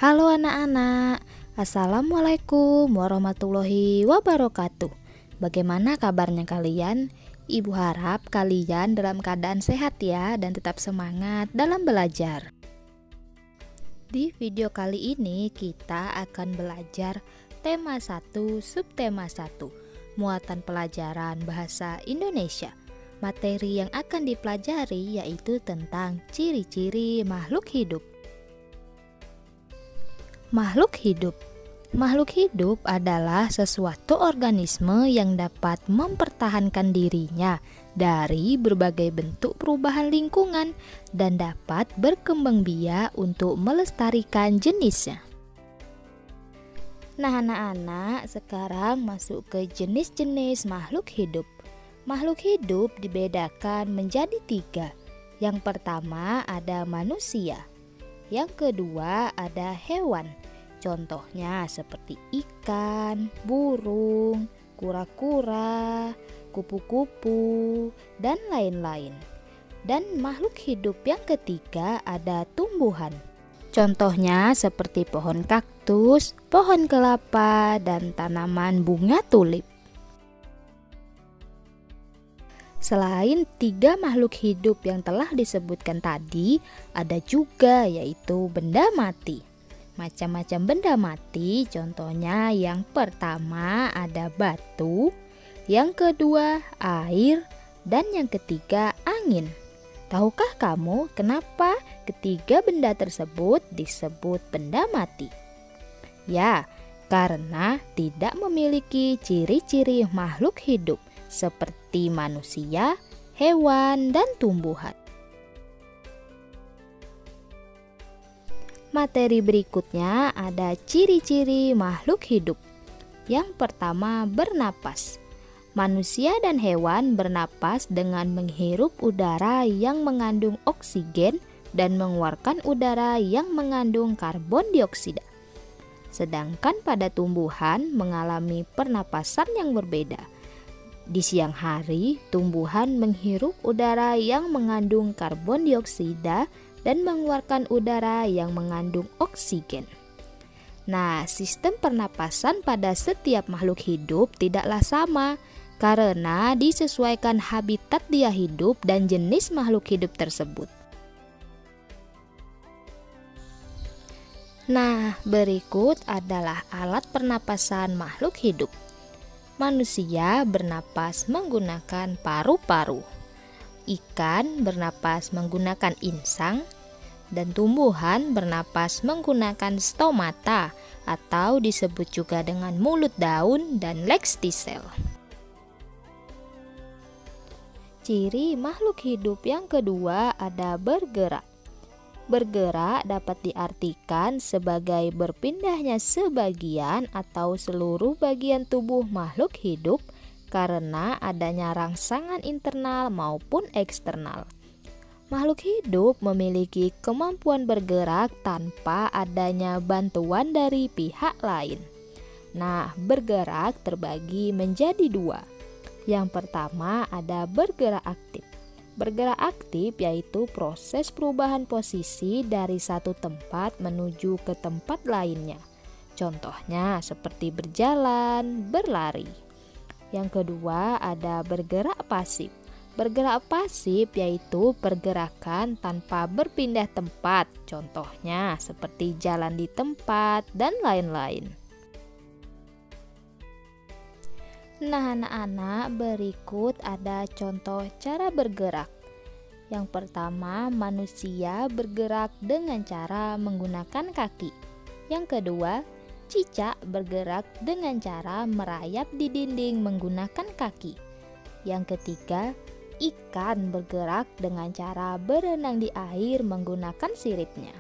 Halo anak-anak, Assalamualaikum warahmatullahi wabarakatuh. Bagaimana kabarnya kalian? Ibu harap kalian dalam keadaan sehat ya dan tetap semangat dalam belajar. Di video kali ini kita akan belajar tema 1 subtema 1, muatan pelajaran bahasa Indonesia. Materi yang akan dipelajari yaitu tentang ciri-ciri makhluk hidup. Makhluk hidup. Makhluk hidup adalah sesuatu organisme yang dapat mempertahankan dirinya dari berbagai bentuk perubahan lingkungan dan dapat berkembang biak untuk melestarikan jenisnya. Nah anak-anak, sekarang masuk ke jenis-jenis makhluk hidup. Makhluk hidup dibedakan menjadi 3. Yang pertama ada manusia. Yang kedua ada hewan. Contohnya seperti ikan, burung, kura-kura, kupu-kupu, dan lain-lain. Dan makhluk hidup yang ketiga ada tumbuhan. Contohnya seperti pohon kaktus, pohon kelapa, dan tanaman bunga tulip. Selain 3 makhluk hidup yang telah disebutkan tadi, ada juga yaitu benda mati. Macam-macam benda mati, contohnya yang pertama ada batu, yang kedua air, dan yang ketiga angin. Tahukah kamu kenapa ketiga benda tersebut disebut benda mati? Ya, karena tidak memiliki ciri-ciri makhluk hidup seperti manusia, hewan, dan tumbuhan. Materi berikutnya ada ciri-ciri makhluk hidup. Yang pertama bernapas. Manusia dan hewan bernapas dengan menghirup udara yang mengandung oksigen dan mengeluarkan udara yang mengandung karbon dioksida. Sedangkan pada tumbuhan mengalami pernapasan yang berbeda. Di siang hari, tumbuhan menghirup udara yang mengandung karbon dioksida dan mengeluarkan udara yang mengandung oksigen. Nah, sistem pernapasan pada setiap makhluk hidup tidaklah sama karena disesuaikan habitat dia hidup dan jenis makhluk hidup tersebut. Nah, berikut adalah alat pernapasan makhluk hidup. Manusia bernapas menggunakan paru-paru. Ikan bernapas menggunakan insang, dan tumbuhan bernapas menggunakan stomata atau disebut juga dengan mulut daun dan lekstisel. Ciri makhluk hidup yang kedua ada bergerak. Bergerak dapat diartikan sebagai berpindahnya sebagian atau seluruh bagian tubuh makhluk hidup karena adanya rangsangan internal maupun eksternal. Makhluk hidup memiliki kemampuan bergerak tanpa adanya bantuan dari pihak lain. Nah, bergerak terbagi menjadi 2. Yang pertama ada bergerak aktif. Bergerak aktif yaitu proses perubahan posisi dari satu tempat menuju ke tempat lainnya. Contohnya seperti berjalan, berlari. Yang kedua ada bergerak pasif. Bergerak pasif yaitu pergerakan tanpa berpindah tempat. Contohnya seperti jalan di tempat dan lain-lain. Nah anak-anak, berikut ada contoh cara bergerak. Yang pertama, manusia bergerak dengan cara menggunakan kaki. Yang kedua, cicak bergerak dengan cara merayap di dinding menggunakan kaki. Yang ketiga, ikan bergerak dengan cara berenang di air menggunakan siripnya.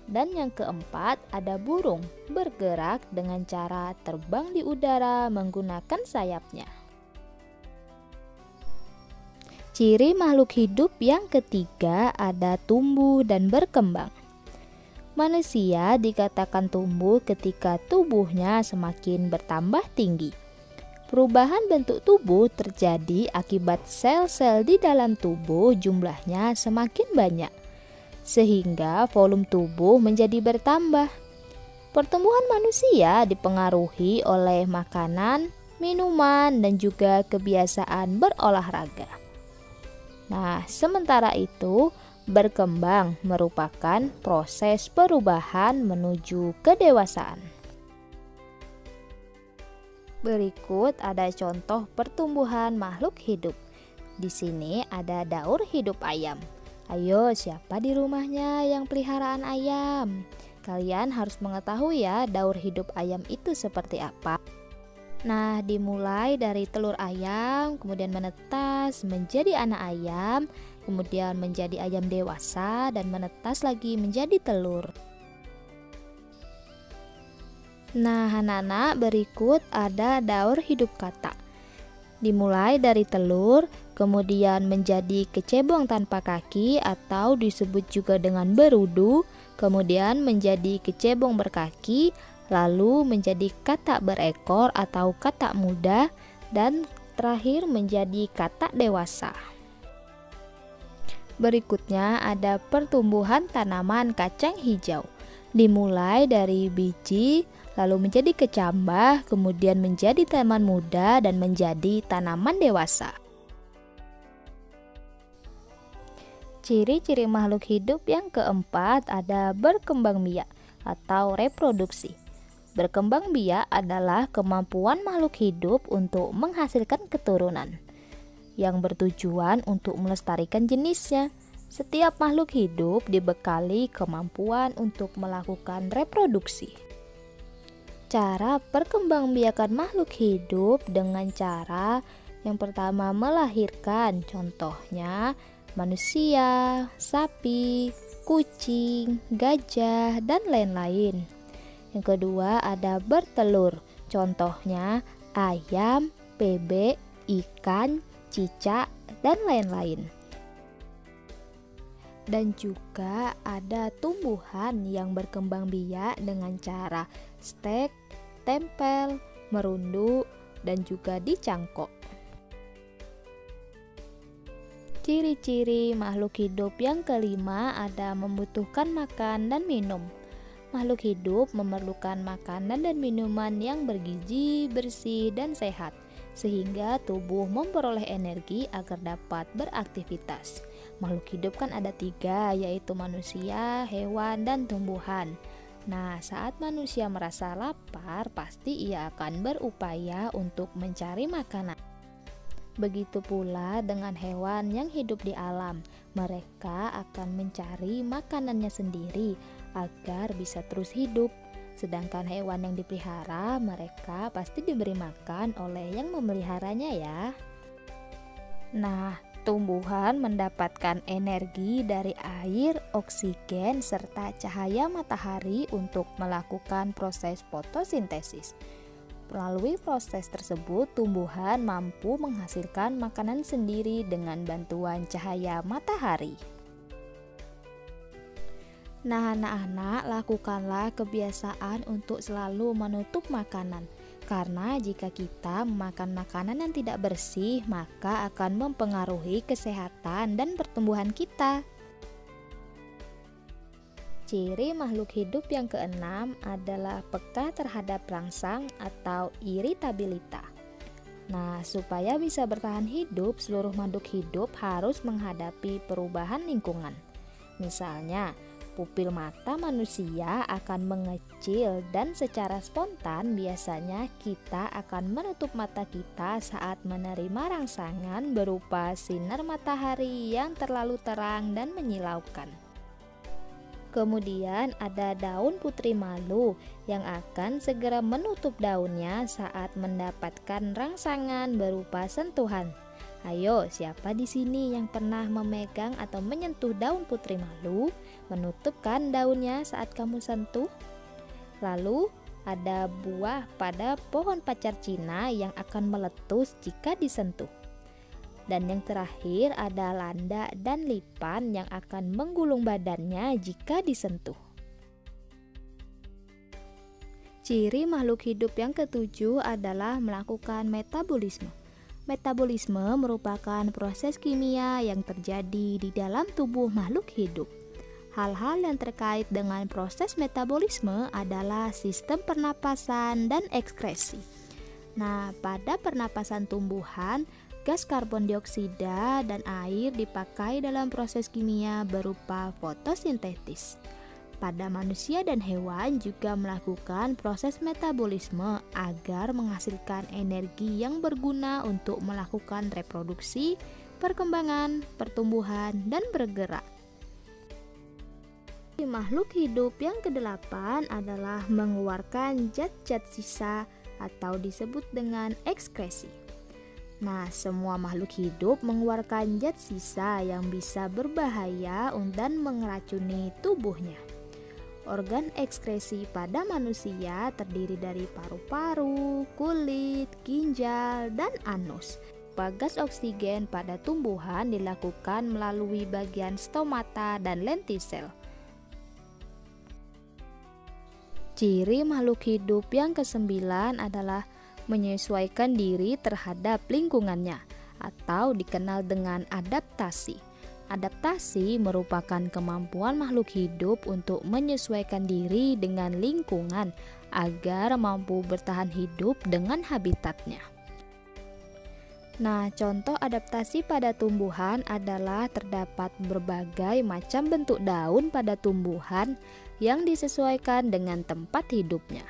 Dan yang keempat, ada burung bergerak dengan cara terbang di udara menggunakan sayapnya. Ciri makhluk hidup yang ketiga ada tumbuh dan berkembang. Manusia dikatakan tumbuh ketika tubuhnya semakin bertambah tinggi. Perubahan bentuk tubuh terjadi akibat sel-sel di dalam tubuh jumlahnya semakin banyak, sehingga volume tubuh menjadi bertambah. Pertumbuhan manusia dipengaruhi oleh makanan, minuman, dan juga kebiasaan berolahraga. Nah, sementara itu, berkembang merupakan proses perubahan menuju kedewasaan. Berikut ada contoh pertumbuhan makhluk hidup. Di sini ada daur hidup ayam. Ayo, siapa di rumahnya yang peliharaan ayam? Kalian harus mengetahui ya daur hidup ayam itu seperti apa. Nah, dimulai dari telur ayam, kemudian menetas menjadi anak ayam, kemudian menjadi ayam dewasa dan menetas lagi menjadi telur. Nah, anak-anak, berikut ada daur hidup katak. Dimulai dari telur, kemudian menjadi kecebong tanpa kaki atau disebut juga dengan berudu, kemudian menjadi kecebong berkaki, lalu menjadi katak berekor atau katak muda, dan terakhir menjadi katak dewasa. Berikutnya ada pertumbuhan tanaman kacang hijau. Dimulai dari biji, lalu menjadi kecambah, kemudian menjadi tanaman muda dan menjadi tanaman dewasa. Ciri-ciri makhluk hidup yang keempat ada berkembang biak atau reproduksi. Berkembang biak adalah kemampuan makhluk hidup untuk menghasilkan keturunan yang bertujuan untuk melestarikan jenisnya. Setiap makhluk hidup dibekali kemampuan untuk melakukan reproduksi. Cara perkembangbiakan makhluk hidup dengan cara yang pertama melahirkan, contohnya manusia, sapi, kucing, gajah, dan lain-lain. Yang kedua ada bertelur, contohnya ayam, bebek, ikan, cicak, dan lain-lain. Dan juga ada tumbuhan yang berkembang biak dengan cara stek, tempel, merunduk, dan juga dicangkok. Ciri-ciri makhluk hidup yang kelima ada membutuhkan makan dan minum. Makhluk hidup memerlukan makanan dan minuman yang bergizi, bersih, dan sehat, sehingga tubuh memperoleh energi agar dapat beraktivitas. Makhluk hidup kan ada 3, yaitu manusia, hewan, dan tumbuhan. Nah, saat manusia merasa lapar, pasti ia akan berupaya untuk mencari makanan. Begitu pula dengan hewan yang hidup di alam, mereka akan mencari makanannya sendiri agar bisa terus hidup. Sedangkan hewan yang dipelihara, mereka pasti diberi makan oleh yang memeliharanya ya. Nah, tumbuhan mendapatkan energi dari air, oksigen, serta cahaya matahari untuk melakukan proses fotosintesis. Melalui proses tersebut, tumbuhan mampu menghasilkan makanan sendiri dengan bantuan cahaya matahari. Nah, anak-anak, lakukanlah kebiasaan untuk selalu menutup makanan. Karena jika kita memakan makanan yang tidak bersih, maka akan mempengaruhi kesehatan dan pertumbuhan kita. Ciri makhluk hidup yang keenam adalah peka terhadap rangsang atau iritabilitas. Nah, supaya bisa bertahan hidup, seluruh makhluk hidup harus menghadapi perubahan lingkungan. Misalnya, pupil mata manusia akan mengecil dan secara spontan biasanya kita akan menutup mata kita saat menerima rangsangan berupa sinar matahari yang terlalu terang dan menyilaukan. Kemudian ada daun putri malu yang akan segera menutup daunnya saat mendapatkan rangsangan berupa sentuhan. Ayo, siapa di sini yang pernah memegang atau menyentuh daun putri malu? Menutupkan daunnya saat kamu sentuh. Lalu ada buah pada pohon pacar Cina yang akan meletus jika disentuh. Dan yang terakhir ada landak dan lipan yang akan menggulung badannya jika disentuh. Ciri makhluk hidup yang ketujuh adalah melakukan metabolisme. Metabolisme merupakan proses kimia yang terjadi di dalam tubuh makhluk hidup. Hal-hal yang terkait dengan proses metabolisme adalah sistem pernapasan dan ekskresi. Nah, pada pernapasan tumbuhan, gas karbon dioksida dan air dipakai dalam proses kimia berupa fotosintesis. Pada manusia dan hewan juga melakukan proses metabolisme agar menghasilkan energi yang berguna untuk melakukan reproduksi, perkembangan, pertumbuhan, dan bergerak. Makhluk hidup yang kedelapan adalah mengeluarkan zat-zat sisa atau disebut dengan ekskresi. Nah, semua makhluk hidup mengeluarkan zat sisa yang bisa berbahaya dan mengeracuni tubuhnya. Organ ekskresi pada manusia terdiri dari paru-paru, kulit, ginjal, dan anus. Gas oksigen pada tumbuhan dilakukan melalui bagian stomata dan lentisel. Ciri makhluk hidup yang kesembilan adalah menyesuaikan diri terhadap lingkungannya atau dikenal dengan adaptasi. Adaptasi merupakan kemampuan makhluk hidup untuk menyesuaikan diri dengan lingkungan agar mampu bertahan hidup dengan habitatnya. Nah, contoh adaptasi pada tumbuhan adalah terdapat berbagai macam bentuk daun pada tumbuhan yang disesuaikan dengan tempat hidupnya.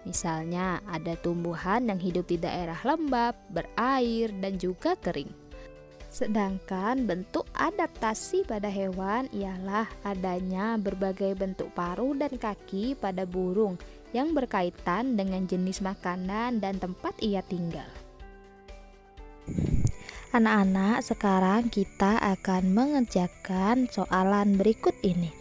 Misalnya, ada tumbuhan yang hidup di daerah lembab, berair, dan juga kering. Sedangkan bentuk adaptasi pada hewan ialah adanya berbagai bentuk paruh dan kaki pada burung yang berkaitan dengan jenis makanan dan tempat ia tinggal. Anak-anak, sekarang kita akan mengerjakan soalan berikut ini.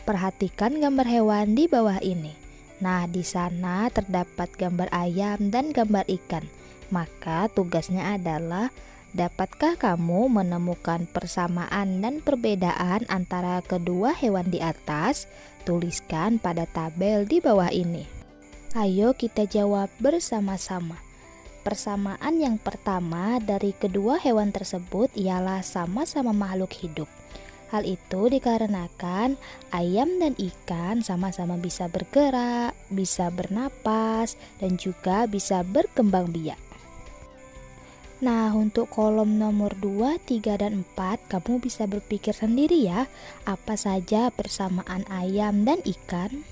Perhatikan gambar hewan di bawah ini. Nah, di sana terdapat gambar ayam dan gambar ikan. Maka tugasnya adalah, dapatkah kamu menemukan persamaan dan perbedaan antara kedua hewan di atas? Tuliskan pada tabel di bawah ini. Ayo kita jawab bersama-sama. Persamaan yang pertama dari kedua hewan tersebut ialah sama-sama makhluk hidup. Hal itu dikarenakan ayam dan ikan sama-sama bisa bergerak, bisa bernapas, dan juga bisa berkembang biak. Nah, untuk kolom nomor 2, 3, dan 4, kamu bisa berpikir sendiri ya, apa saja persamaan ayam dan ikan?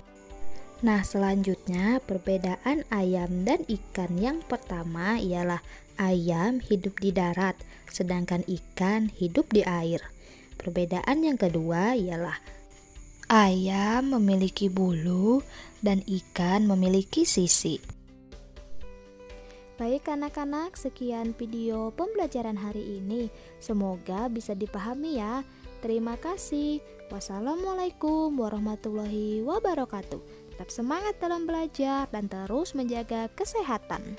Nah, selanjutnya perbedaan ayam dan ikan yang pertama ialah ayam hidup di darat, sedangkan ikan hidup di air. Perbedaan yang kedua ialah ayam memiliki bulu dan ikan memiliki sisi. Baik anak-anak, sekian video pembelajaran hari ini. Semoga bisa dipahami ya. Terima kasih. Wassalamualaikum warahmatullahi wabarakatuh. Tetap semangat dalam belajar dan terus menjaga kesehatan.